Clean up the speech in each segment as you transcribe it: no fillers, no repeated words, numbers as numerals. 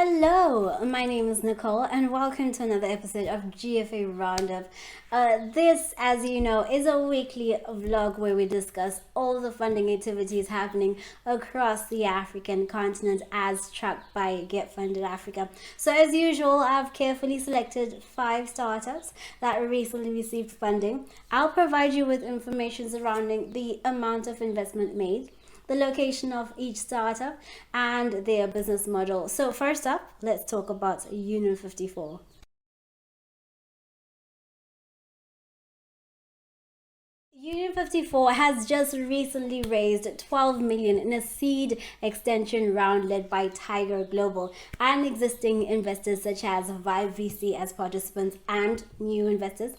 Hello, my name is Nicole, and welcome to another episode of GFA Roundup. This, as you know, is a weekly vlog where we discuss all the funding activities happening across the African continent as tracked by Get Funded Africa. So, as usual, I've carefully selected 5 startups that recently received funding. I'll provide you with information surrounding the amount of investment made, the location of each startup, and their business model. So first up, let's talk about Union 54. Union 54 has just recently raised 12 million in a seed extension round led by Tiger Global and existing investors such as Vibe VC as participants and new investors,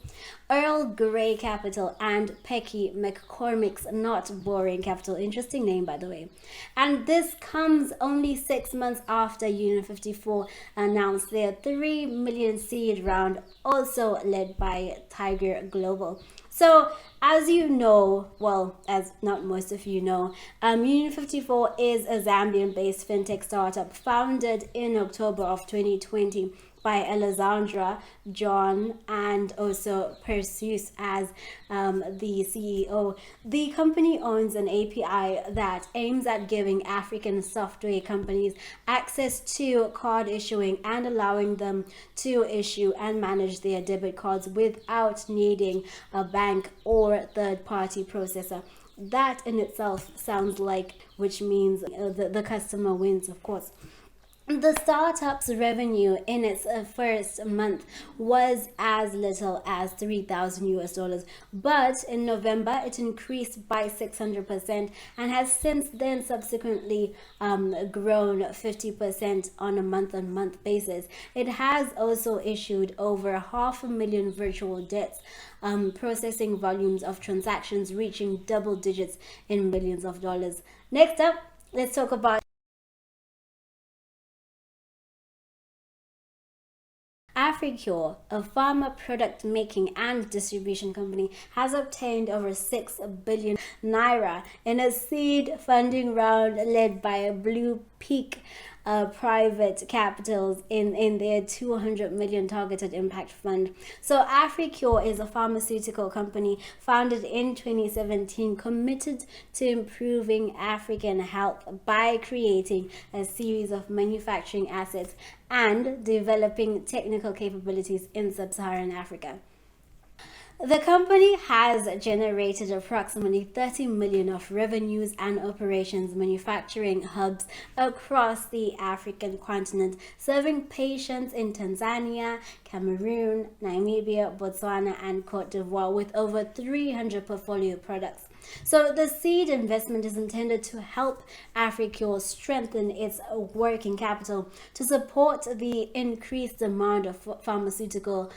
Earl Grey Capital and Pecky McCormick's Not Boring Capital. Interesting name, by the way. And this comes only 6 months after Union 54 announced their 3 million seed round, also led by Tiger Global. So, as you know, well, as not most of you know, Union 54 is a Zambian-based fintech startup founded in October of 2020 by Alessandra, John, and also Perseus as the CEO. The company owns an API that aims at giving African software companies access to card issuing and allowing them to issue and manage their debit cards without needing a bank or third-party processor. That in itself sounds like, which means the customer wins, of course. The startup's revenue in its first month was as little as $3,000, but in November it increased by 600% and has since then subsequently grown 50% on a month-on-month basis. It has also issued over 500,000 virtual debts, processing volumes of transactions reaching double digits in millions of dollars. Next up, let's talk about Africure, a pharma product making and distribution company, has obtained over 6 billion naira in a seed funding round led by Blue Peak private capitals in their 200 million targeted impact fund. So Africure is a pharmaceutical company founded in 2017 committed to improving African health by creating a series of manufacturing assets and developing technical capabilities in sub-Saharan Africa. The company has generated approximately 30 million of revenues and operations manufacturing hubs across the African continent, serving patients in Tanzania, Cameroon, Namibia, Botswana, and Cote d'Ivoire with over 300 portfolio products. So the seed investment is intended to help Africure strengthen its working capital to support the increased demand of pharmaceutical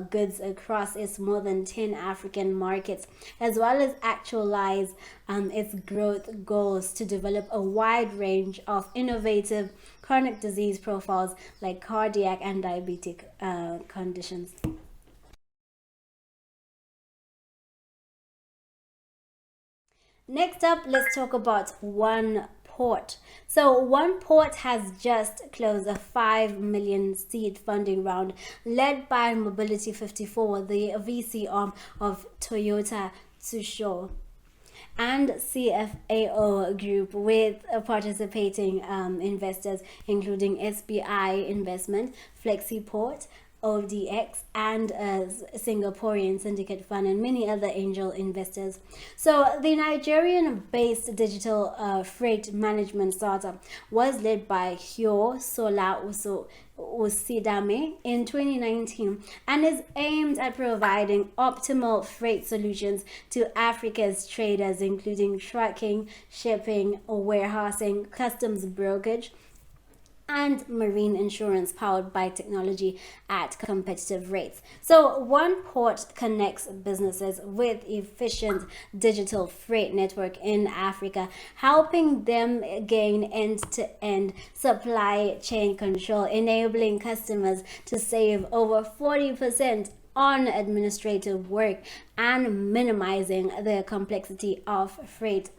goods across its more than 10 African markets, as well as actualize its growth goals to develop a wide range of innovative chronic disease profiles like cardiac and diabetic conditions. Next up, let's talk about One Port. So One Port has just closed a 5 million seed funding round led by Mobility 54, the VC arm of Toyota Tsusho, and CFAO Group with participating investors including SBI Investment, FlexiPort, ODX, and Singaporean Syndicate Fund, and many other angel investors. So the Nigerian-based digital freight management startup was led by Hyo Sola Usidame in 2019 and is aimed at providing optimal freight solutions to Africa's traders, including trucking, shipping, warehousing, customs brokerage, and marine insurance powered by technology at competitive rates. So One Port connects businesses with efficient digital freight network in Africa, helping them gain end-to-end supply chain control, enabling customers to save over 40% on administrative work and minimizing the complexity of freight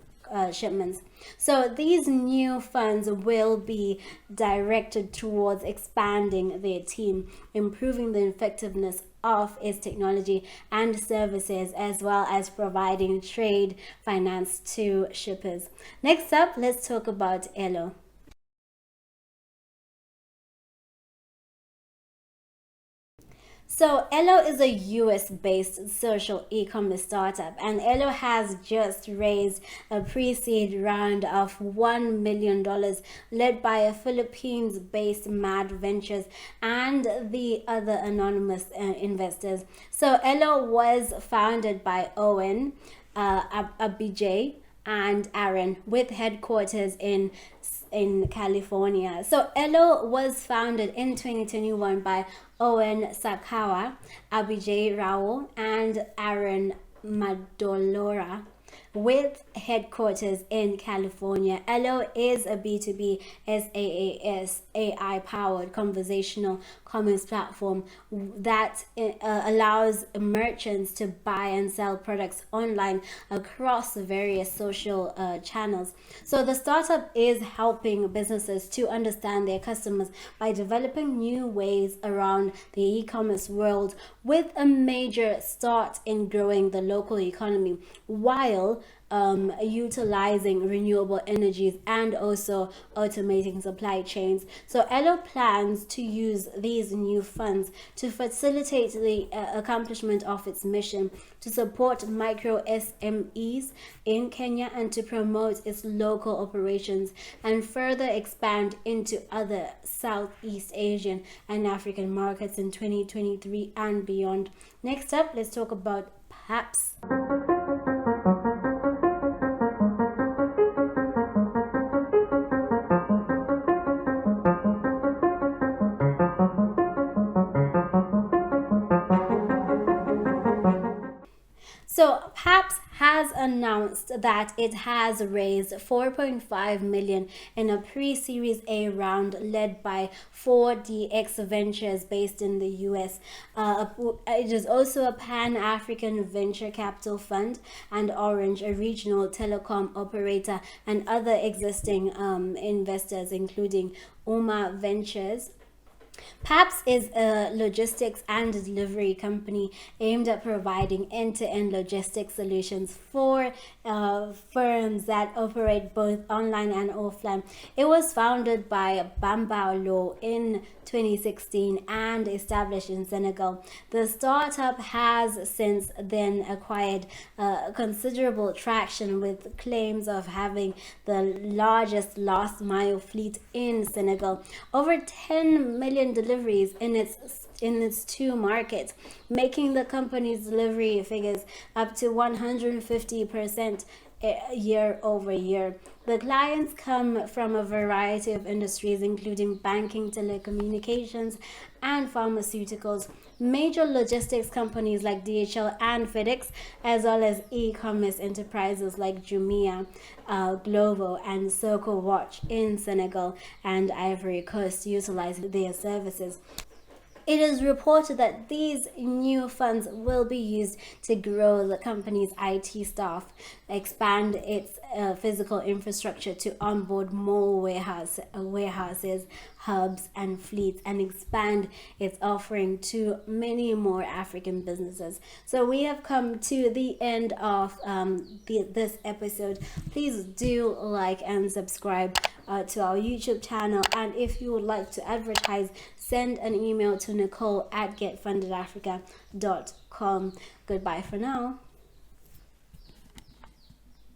shipments. So these new funds will be directed towards expanding their team, improving the effectiveness of its technology and services, as well as providing trade finance to shippers. Next up, let's talk about Elo. So Elo is a US-based social e-commerce startup, and Elo has just raised a pre-seed round of $1 million led by a Philippines-based Mad Ventures and the other anonymous investors. So Elo was founded by Owen, Abijay, and Aaron, with headquarters in California. So Elo was founded in 2021 by Owen Sakawa, Abijay Rao, and Aaron Madolora, with headquarters in California. Elo is a B2B SaaS AI-powered conversational commerce platform that allows merchants to buy and sell products online across various social channels. So the startup is helping businesses to understand their customers by developing new ways around the e-commerce world, with a major start in growing the local economy while utilizing renewable energies and also automating supply chains. So Elo plans to use these new funds to facilitate the accomplishment of its mission, to support micro SMEs in Kenya, and to promote its local operations and further expand into other Southeast Asian and African markets in 2023 and beyond. Next up, let's talk about PAPS. So PAPS has announced that it has raised 4.5 million in a pre-series A round led by 4DX Ventures based in the US. It is also a Pan-African venture capital fund, and Orange, a regional telecom operator, and other existing investors including Uma Ventures. PAPS is a logistics and delivery company aimed at providing end-to-end logistics solutions for firms that operate both online and offline. It was founded by Bamba Lo in 2016 and established in Senegal. The startup has since then acquired considerable traction, with claims of having the largest last mile fleet in Senegal, over 10 million deliveries in its two markets, making the company's delivery figures up to 150% year over year. The clients come from a variety of industries, including banking, telecommunications, and pharmaceuticals, major logistics companies like DHL and FedEx, as well as e-commerce enterprises like Jumia, Glovo, and Soko Watch in Senegal and Ivory Coast utilize their services. It is reported that these new funds will be used to grow the company's IT staff, expand its physical infrastructure to onboard more warehouses, hubs, and fleets, and expand its offering to many more African businesses. So we have come to the end of this episode. Please do like and subscribe to our YouTube channel, and if you would like to advertise, send an email to Nichole at getfundedafrica.com. Goodbye for now.